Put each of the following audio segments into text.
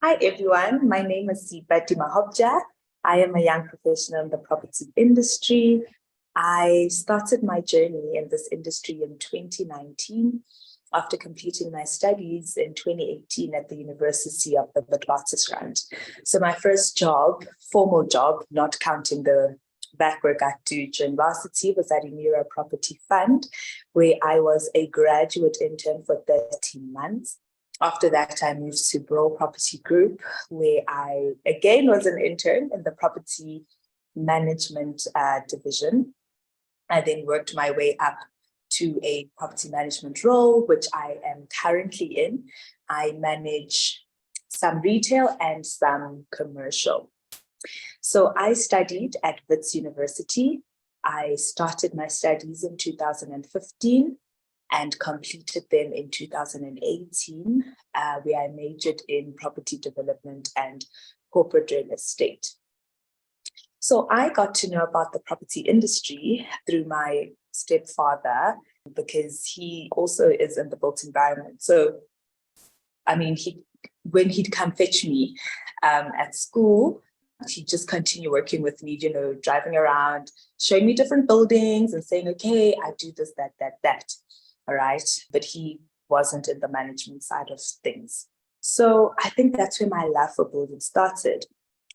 Hi everyone, my name is Seipati Mahobja. I am a young professional in the property industry. I started my journey in this industry in 2019 after completing my studies in 2018 at the University of the Witwatersrand. So my first job, formal job, not counting the back work I do during varsity, was at Emira Property Fund, where I was a graduate intern for 13 months. After that, I moved to Bro Property Group, where I again was an intern in the property management division. I then worked my way up to a property management role, which I am currently in. I manage some retail and some commercial. So I studied at Wits University. I started my studies in 2015 and completed them in 2018, where I majored in property development and corporate real estate. So I got to know about the property industry through my stepfather, because he also is in the built environment. So, I mean, when he'd come fetch me at school, he'd just continue working with me, driving around, showing me different buildings and saying, okay, I do this, that. All right. But he wasn't in the management side of things. So I think that's where my love for building started.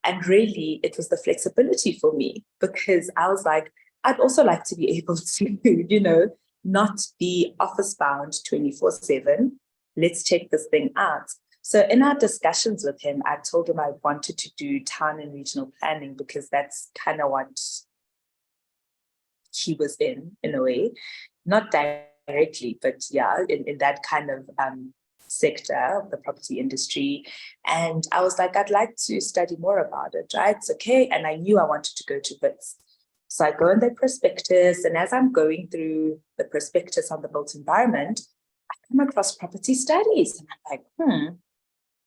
And really, it was the flexibility for me, because I was like, I'd also like to be able to, not be office bound 24/7. Let's check this thing out. So in our discussions with him, I told him I wanted to do town and regional planning, because that's kind of what he was in a way, not directly, but yeah, in that kind of sector of the property industry. And I was like, I'd like to study more about it, right? It's okay. And I knew I wanted to go to Wits. So I go in the prospectus, and as I'm going through the prospectus on the built environment, I come across property studies. And I'm like,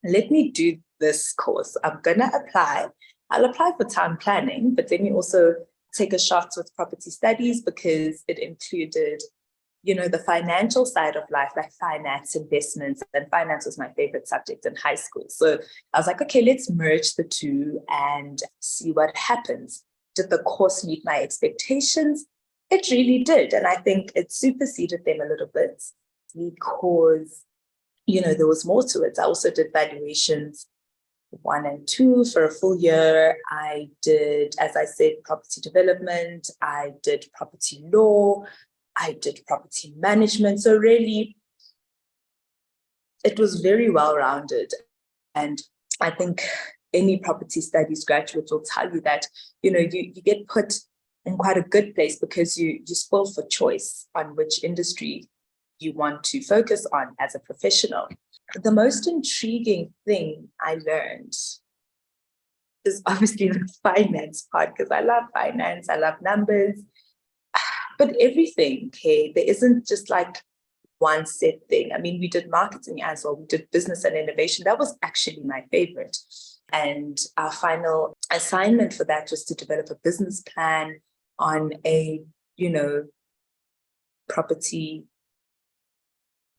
let me do this course. I'm going to apply. I'll apply for town planning, but then you also take a shot with property studies, because it included, the financial side of life, like finance, investments, and finance was my favorite subject in high school. So I was like, okay, let's merge the two and see what happens. Did the course meet my expectations? It really did. And I think it superseded them a little bit, because there was more to it. I also did valuations 1 and 2 for a full year. I did, as I said, property development. I did property law. I did property management. So really, it was very well-rounded. And I think any property studies graduate will tell you that, you get put in quite a good place, because you spoil for choice on which industry you want to focus on as a professional. The most intriguing thing I learned is obviously the finance part, because I love finance, I love numbers, but everything, okay, there isn't just like one set thing. I mean, we did marketing as well, we did business and innovation. That was actually my favorite. And our final assignment for that was to develop a business plan on a, property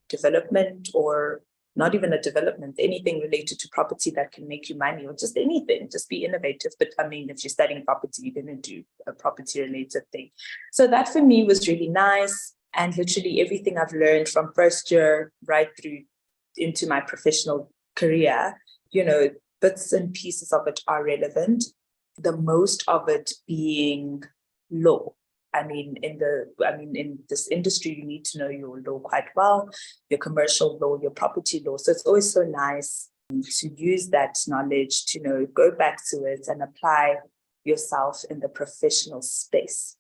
development, or not even a development, anything related to property that can make you money, or just anything, just be innovative. But I mean, if you're studying property, you're going to do a property related thing. So that for me was really nice. And literally everything I've learned from first year right through into my professional career, bits and pieces of it are relevant. The most of it being law. I mean, in this industry, you need to know your law quite well, your commercial law, your property law. So it's always so nice to use that knowledge to, go back to it and apply yourself in the professional space.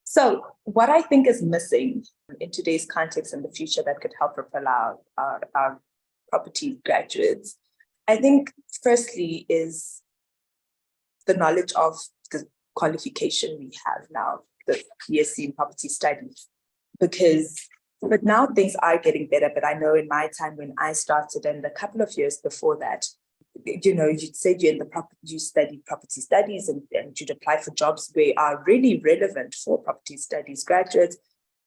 So what I think is missing in today's context and the future that could help propel our property graduates, I think firstly is the knowledge of the qualification we have now, the BSc in property studies, but now things are getting better. But I know in my time when I started, and a couple of years before that, you'd say you studied property studies, and you'd apply for jobs where are really relevant for property studies graduates,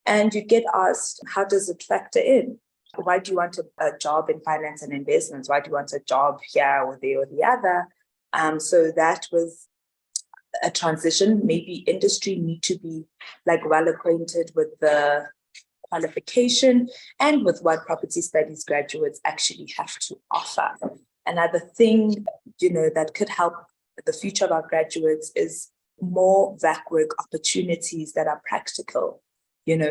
and you get asked, how does it factor in? Why do you want a job in finance and investments? Why do you want a job here or there or the other? So that was a transition. Maybe industry need to be like well acquainted with the qualification and with what property studies graduates actually have to offer. Another thing, that could help the future of our graduates is more VAC work opportunities that are practical,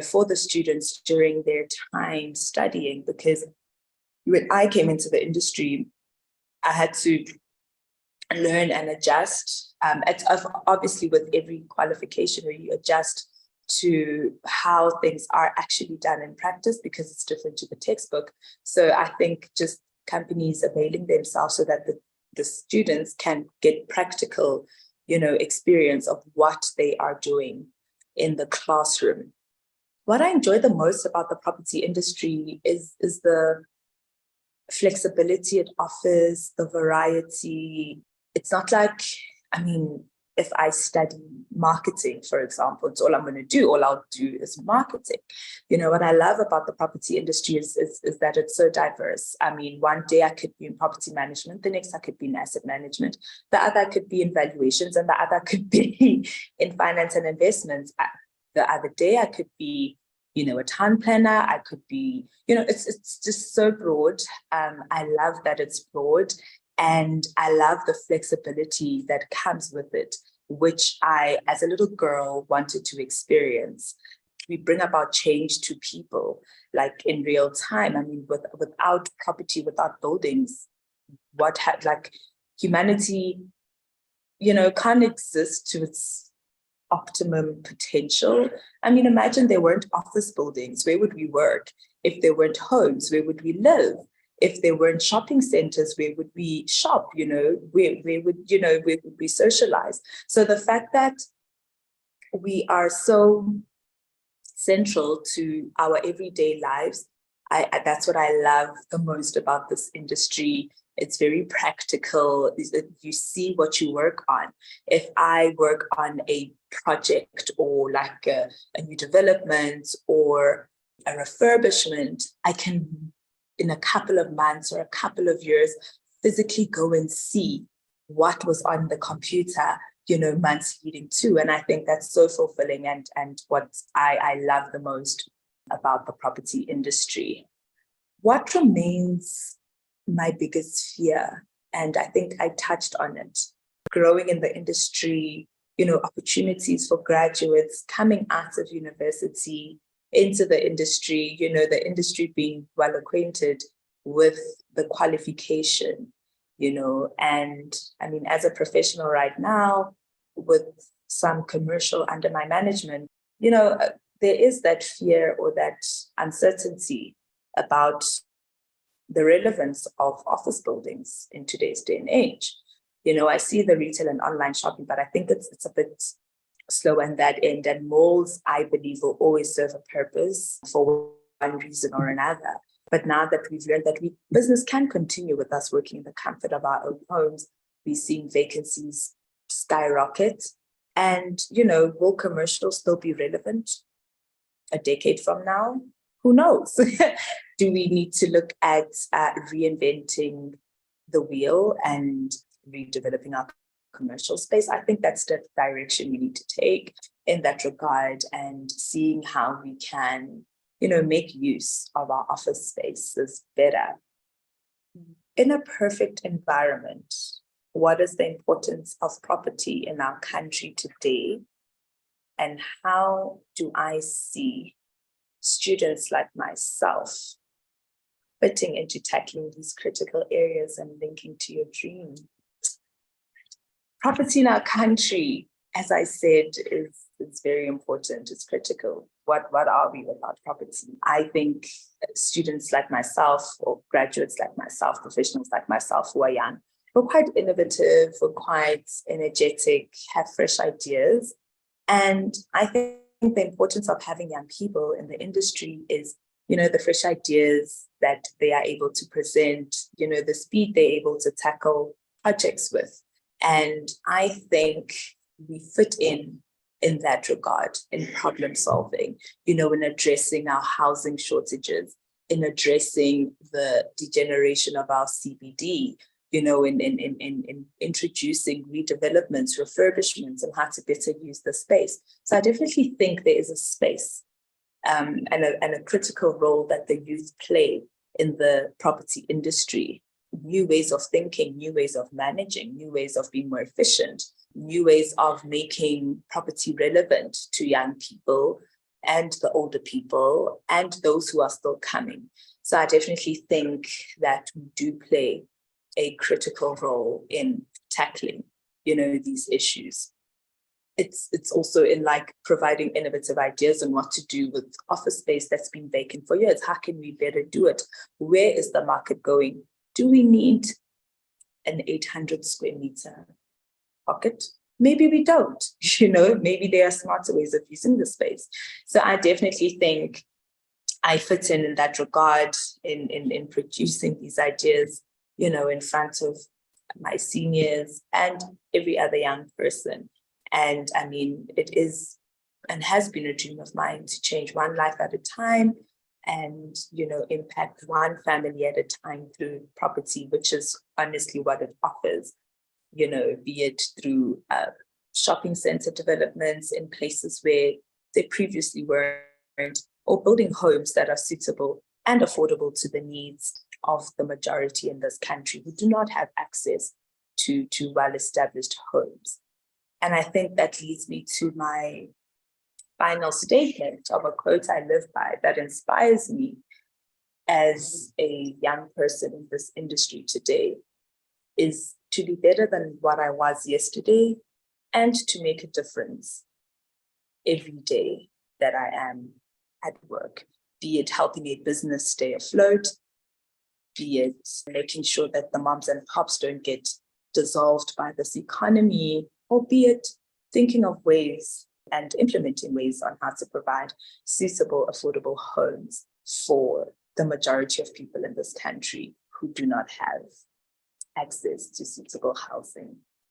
for the students during their time studying. Because when I came into the industry, I had to learn and adjust. It's obviously with every qualification where you adjust to how things are actually done in practice, because it's different to the textbook. So I think just companies availing themselves so that the students can get practical, experience of what they are doing in the classroom. What I enjoy the most about the property industry is the flexibility it offers, the variety. It's not like, if I study marketing, for example, it's all I'm going to do. All I'll do is marketing. What I love about the property industry is that it's so diverse. One day I could be in property management, the next I could be in asset management, the other could be in valuations, and the other could be in finance and investments. The other day I could be, a town planner. I could be, it's just so broad. I love that it's broad. And I love the flexibility that comes with it, which I, as a little girl, wanted to experience. We bring about change to people, like in real time. Without property, without buildings, humanity, can't exist to its optimum potential. Imagine there weren't office buildings. Where would we work? If there weren't homes, where would we live? If there weren't shopping centers, where would we shop? Where would we socialize? So the fact that we are so central to our everyday lives, that's what I love the most about this industry. It's very practical. You see what you work on. If I work on a project or like a new development or a refurbishment, I can, in a couple of months or a couple of years, physically go and see what was on the computer, months leading to. And I think that's so fulfilling and what I love the most about the property industry. What remains my biggest fear, and I think I touched on it, growing in the industry, opportunities for graduates coming out of university into the industry, the industry being well acquainted with the qualification, and as a professional right now, with some commercial under my management, there is that fear or that uncertainty about the relevance of office buildings in today's day and age. I see the retail and online shopping, but I think it's a bit slow on that end. And malls, I believe, will always serve a purpose for one reason or another. But now that we've learned that business can continue with us working in the comfort of our own homes, we're seeing vacancies skyrocket. And, will commercial still be relevant a decade from now? Who knows? Do we need to look at reinventing the wheel and redeveloping our commercial space? I think that's the direction we need to take in that regard, and seeing how we can, make use of our office spaces better. In a perfect environment, what is the importance of property in our country today? And how do I see students like myself fitting into tackling these critical areas and linking to your dream? Property in our country, as I said, is very important. It's critical. What are we without property? I think students like myself, or graduates like myself, professionals like myself who are young, we're quite innovative, we're quite energetic, have fresh ideas. And I think the importance of having young people in the industry is, the fresh ideas that they are able to present, the speed they're able to tackle projects with. And I think we fit in that regard, in problem solving, in addressing our housing shortages, in addressing the degeneration of our CBD, you know, in introducing redevelopments, refurbishments, and how to better use the space. So I definitely think there is a space and a critical role that the youth play in the property industry. New ways of thinking, new ways of managing, new ways of being more efficient, new ways of making property relevant to young people and the older people and those who are still coming. So I definitely think that we do play a critical role in tackling, you know, these issues. It's also in like providing innovative ideas on what to do with office space that's been vacant for years. How can we better do it? Where is the market going? Do we need an 800 square meter pocket? Maybe we don't, you know, maybe there are smarter ways of using the space. So I definitely think I fit in that regard in producing these ideas, you know, in front of my seniors and every other young person. And I mean, it is and has been a dream of mine to change one life at a time and, you know, impact one family at a time through property, which is honestly what it offers, you know, be it through shopping center developments in places where they previously weren't, or building homes that are suitable and affordable to the needs of the majority in this country who do not have access to well-established homes. And I think that leads me to my final statement of a quote I live by that inspires me as a young person in this industry today, is to be better than what I was yesterday and to make a difference every day that I am at work, be it helping a business stay afloat, be it making sure that the moms and pops don't get dissolved by this economy, or be it thinking of ways and implementing ways on how to provide suitable, affordable homes for the majority of people in this country who do not have access to suitable housing.